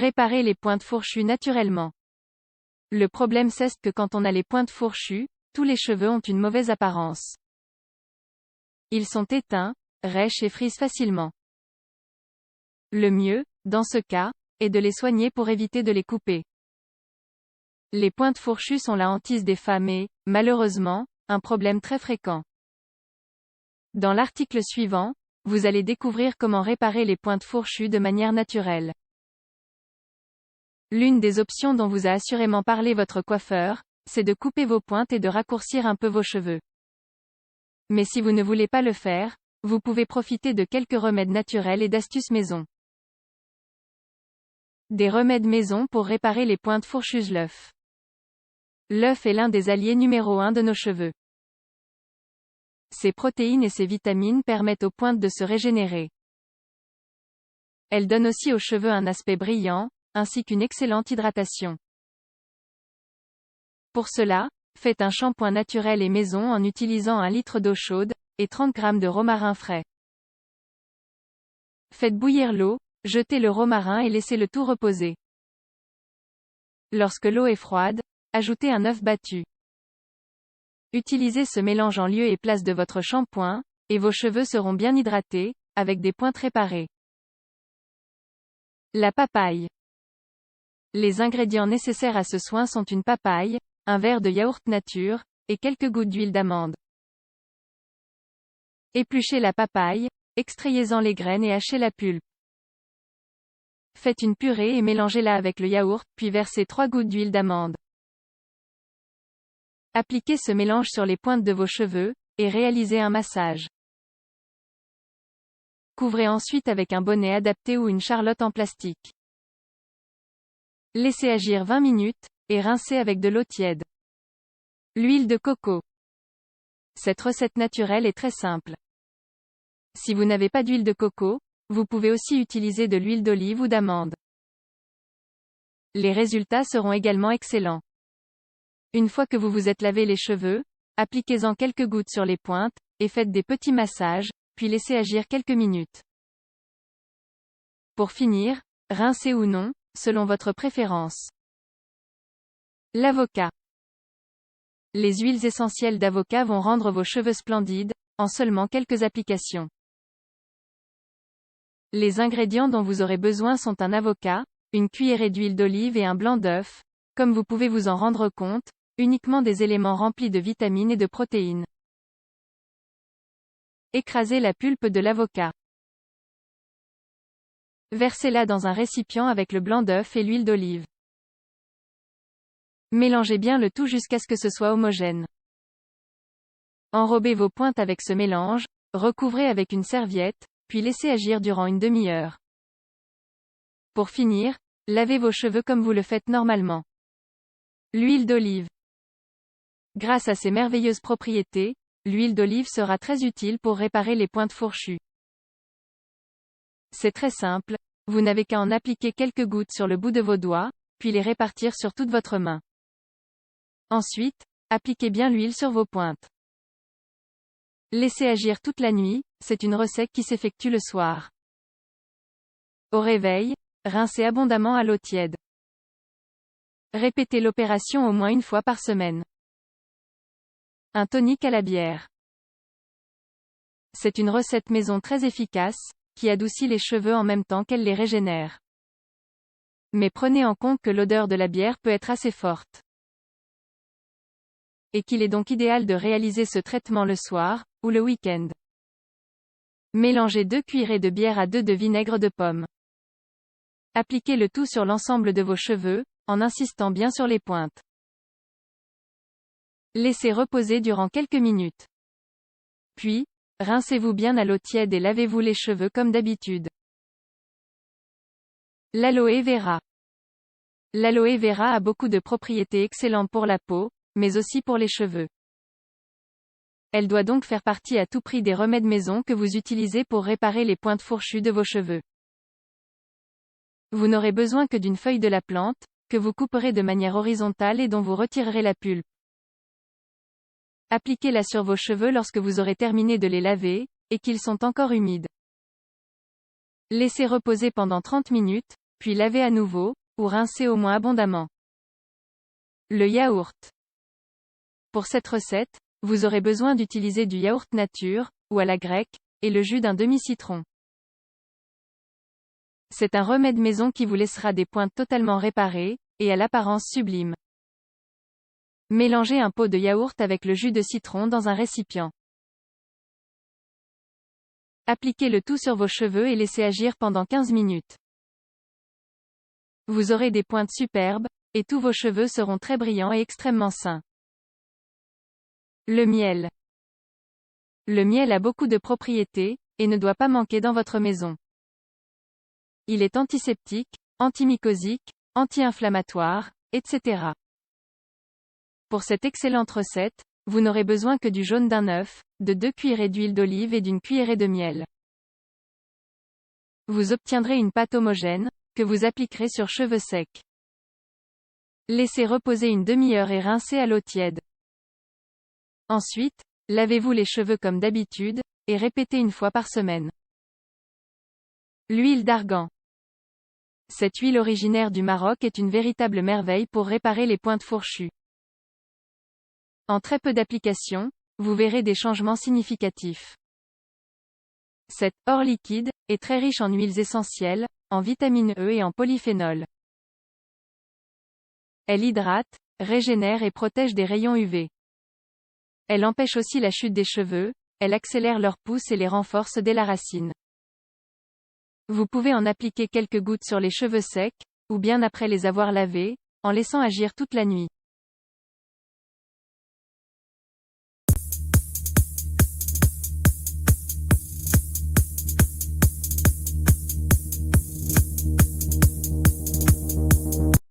Réparer les pointes fourchues naturellement. Le problème c'est que quand on a les pointes fourchues, tous les cheveux ont une mauvaise apparence. Ils sont éteints, rêches et frisent facilement. Le mieux, dans ce cas, est de les soigner pour éviter de les couper. Les pointes fourchues sont la hantise des femmes et, malheureusement, un problème très fréquent. Dans l'article suivant, vous allez découvrir comment réparer les pointes fourchues de manière naturelle. L'une des options dont vous a assurément parlé votre coiffeur, c'est de couper vos pointes et de raccourcir un peu vos cheveux. Mais si vous ne voulez pas le faire, vous pouvez profiter de quelques remèdes naturels et d'astuces maison. Des remèdes maison pour réparer les pointes fourchues. L'œuf. L'œuf est l'un des alliés numéro 1 de nos cheveux. Ses protéines et ses vitamines permettent aux pointes de se régénérer. Elles donnent aussi aux cheveux un aspect brillant, ainsi qu'une excellente hydratation. Pour cela, faites un shampoing naturel et maison en utilisant 1 litre d'eau chaude, et 30 g de romarin frais. Faites bouillir l'eau, jetez le romarin et laissez le tout reposer. Lorsque l'eau est froide, ajoutez un œuf battu. Utilisez ce mélange en lieu et place de votre shampoing, et vos cheveux seront bien hydratés, avec des pointes réparées. La papaye. Les ingrédients nécessaires à ce soin sont une papaye, un verre de yaourt nature, et quelques gouttes d'huile d'amande. Épluchez la papaye, extrayez-en les graines et hachez la pulpe. Faites une purée et mélangez-la avec le yaourt, puis versez 3 gouttes d'huile d'amande. Appliquez ce mélange sur les pointes de vos cheveux, et réalisez un massage. Couvrez ensuite avec un bonnet adapté ou une charlotte en plastique. Laissez agir 20 minutes, et rincez avec de l'eau tiède. L'huile de coco. Cette recette naturelle est très simple. Si vous n'avez pas d'huile de coco, vous pouvez aussi utiliser de l'huile d'olive ou d'amande. Les résultats seront également excellents. Une fois que vous vous êtes lavé les cheveux, appliquez-en quelques gouttes sur les pointes, et faites des petits massages, puis laissez agir quelques minutes. Pour finir, rincez ou non, selon votre préférence. L'avocat. Les huiles essentielles d'avocat vont rendre vos cheveux splendides, en seulement quelques applications. Les ingrédients dont vous aurez besoin sont un avocat, une cuillerée d'huile d'olive et un blanc d'œuf. Comme vous pouvez vous en rendre compte, uniquement des éléments remplis de vitamines et de protéines. Écrasez la pulpe de l'avocat. Versez-la dans un récipient avec le blanc d'œuf et l'huile d'olive. Mélangez bien le tout jusqu'à ce que ce soit homogène. Enrobez vos pointes avec ce mélange, recouvrez avec une serviette, puis laissez agir durant une demi-heure. Pour finir, lavez vos cheveux comme vous le faites normalement. L'huile d'olive. Grâce à ses merveilleuses propriétés, l'huile d'olive sera très utile pour réparer les pointes fourchues. C'est très simple, vous n'avez qu'à en appliquer quelques gouttes sur le bout de vos doigts, puis les répartir sur toute votre main. Ensuite, appliquez bien l'huile sur vos pointes. Laissez agir toute la nuit, c'est une recette qui s'effectue le soir. Au réveil, rincez abondamment à l'eau tiède. Répétez l'opération au moins une fois par semaine. Un tonique à la bière. C'est une recette maison très efficace, qui adoucit les cheveux en même temps qu'elle les régénère. Mais prenez en compte que l'odeur de la bière peut être assez forte. Et qu'il est donc idéal de réaliser ce traitement le soir, ou le week-end. Mélangez 2 cuillerées de bière à 2 de vinaigre de pomme. Appliquez le tout sur l'ensemble de vos cheveux, en insistant bien sur les pointes. Laissez reposer durant quelques minutes. Puis, rincez-vous bien à l'eau tiède et lavez-vous les cheveux comme d'habitude. L'aloe vera. L'aloe vera a beaucoup de propriétés excellentes pour la peau, mais aussi pour les cheveux. Elle doit donc faire partie à tout prix des remèdes maison que vous utilisez pour réparer les pointes fourchues de vos cheveux. Vous n'aurez besoin que d'une feuille de la plante, que vous couperez de manière horizontale et dont vous retirerez la pulpe. Appliquez-la sur vos cheveux lorsque vous aurez terminé de les laver, et qu'ils sont encore humides. Laissez reposer pendant 30 minutes, puis lavez à nouveau, ou rincez au moins abondamment. Le yaourt. Pour cette recette, vous aurez besoin d'utiliser du yaourt nature, ou à la grecque, et le jus d'un demi-citron. C'est un remède maison qui vous laissera des pointes totalement réparées, et à l'apparence sublime. Mélangez un pot de yaourt avec le jus de citron dans un récipient. Appliquez le tout sur vos cheveux et laissez agir pendant 15 minutes. Vous aurez des pointes superbes, et tous vos cheveux seront très brillants et extrêmement sains. Le miel. Le miel a beaucoup de propriétés, et ne doit pas manquer dans votre maison. Il est antiseptique, antimycosique, anti-inflammatoire, etc. Pour cette excellente recette, vous n'aurez besoin que du jaune d'un œuf, de 2 cuillerées d'huile d'olive et d'une cuillerée de miel. Vous obtiendrez une pâte homogène, que vous appliquerez sur cheveux secs. Laissez reposer une demi-heure et rincez à l'eau tiède. Ensuite, lavez-vous les cheveux comme d'habitude, et répétez une fois par semaine. L'huile d'argan. Cette huile originaire du Maroc est une véritable merveille pour réparer les pointes fourchues. En très peu d'applications, vous verrez des changements significatifs. Cette or liquide est très riche en huiles essentielles, en vitamine E et en polyphénol. Elle hydrate, régénère et protège des rayons UV. Elle empêche aussi la chute des cheveux, elle accélère leur pousse et les renforce dès la racine. Vous pouvez en appliquer quelques gouttes sur les cheveux secs, ou bien après les avoir lavés, en laissant agir toute la nuit.